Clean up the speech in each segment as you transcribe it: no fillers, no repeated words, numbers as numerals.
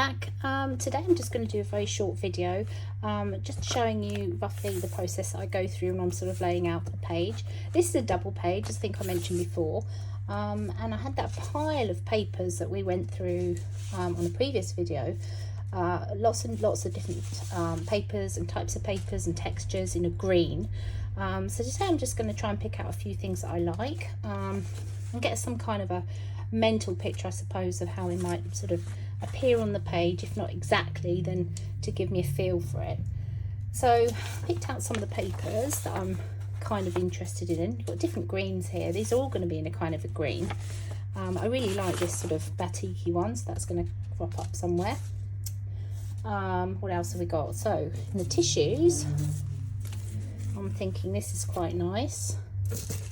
back. Today I'm just going to do a very short video, just showing you roughly the process that I go through when I'm sort of laying out the page. This is a double page, as I think I mentioned before, and I had that pile of papers that we went through on a previous video. Lots and lots of different papers and types of papers and textures in a green. So today I'm just going to try and pick out a few things that I like, and get some kind of a mental picture, I suppose, of how it might sort of appear on the page, if not exactly, then to give me a feel for it. So I picked out some of the papers that I'm kind of interested in. You've got different greens here. These are all going to be in a kind of a green. I really like this sort of batik one, so that's going to crop up somewhere. What else have we got? So in the tissues, I'm thinking this is quite nice,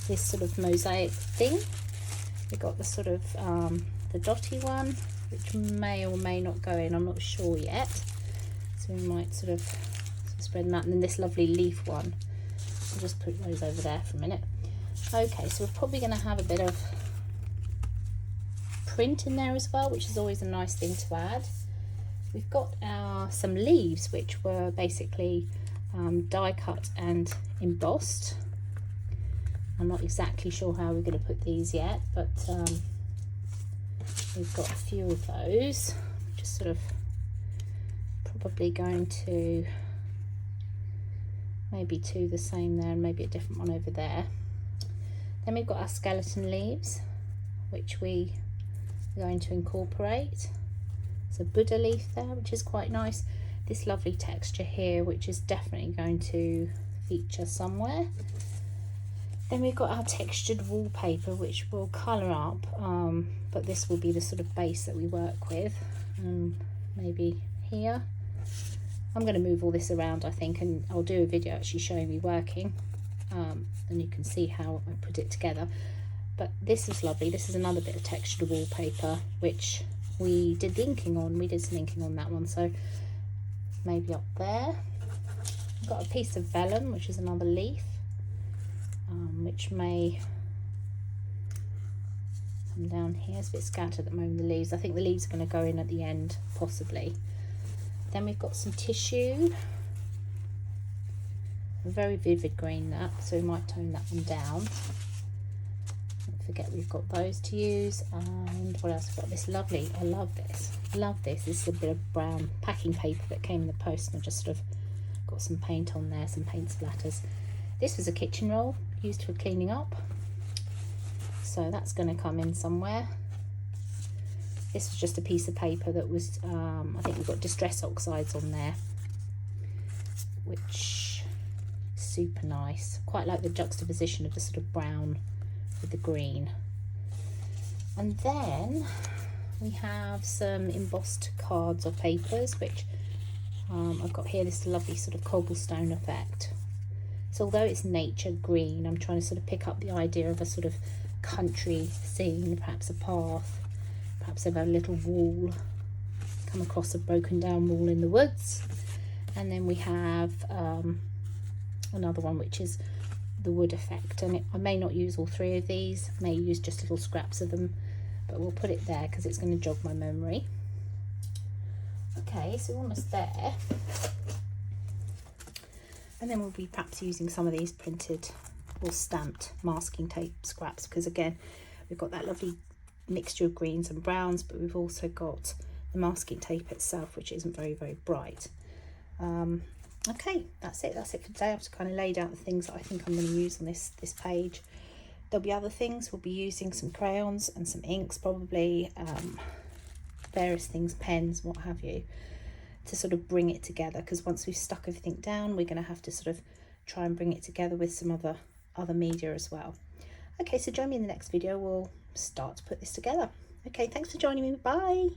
this sort of mosaic thing. We've got the sort of the dotty one, which may or may not go in, I'm not sure yet, so we might sort of spread them out. And then this lovely leaf one, I'll just put those over there for a minute. Okay, so we're probably going to have a bit of print in there as well, which is always a nice thing to add. We've got some leaves which were basically die cut and embossed. I'm not exactly sure how we're going to put these yet, but we've got a few of those. Just sort of probably going to maybe two the same there and maybe a different one over there. Then we've got our skeleton leaves, which we are going to incorporate. It's a Buddha leaf there, which is quite nice. This lovely texture here, which is definitely going to feature somewhere. Then we've got our textured wallpaper, which will colour up, but this will be the sort of base that we work with. Maybe here. I'm going to move all this around, I think, and I'll do a video actually showing me working, and you can see how I put it together. But this is lovely. This is another bit of textured wallpaper, which we did the inking on. We did some inking on that one, so maybe up there. I've got a piece of vellum, which is another leaf. Which may come down here. It's a bit scattered at the moment, the leaves. I think the leaves are going to go in at the end, possibly. Then we've got some tissue. A very vivid green, that, so we might tone that one down. Don't forget we've got those to use. And what else? We've got this lovely, I love this. This is a bit of brown packing paper that came in the post, and I just sort of got some paint on there, some paint splatters. This was a kitchen roll used for cleaning up, so that's going to come in somewhere. This was just a piece of paper that was, I think we've got distress oxides on there, which is super nice. Quite like the juxtaposition of the sort of brown with the green. And then we have some embossed cards or papers, which I've got here this lovely sort of cobblestone effect. So although it's nature green, I'm trying to sort of pick up the idea of a sort of country scene, perhaps a path, perhaps of a little wall, come across a broken down wall in the woods. And then we have another one, which is the wood effect. And I may not use all three of these, I may use just little scraps of them, but we'll put it there because it's going to jog my memory. Okay, so we're almost there. And then we'll be perhaps using some of these printed or stamped masking tape scraps, because again, we've got that lovely mixture of greens and browns, but we've also got the masking tape itself, which isn't very, very bright. Okay, that's it for today. I've just kind of laid out the things that I think I'm going to use on this page. There'll be other things. We'll be using some crayons and some inks, probably various things, pens, what have you, to sort of bring it together, because once we've stuck everything down, we're going to have to sort of try and bring it together with some other media as well. Okay, so join me in the next video. We'll start to put this together. Okay, thanks for joining me. Bye.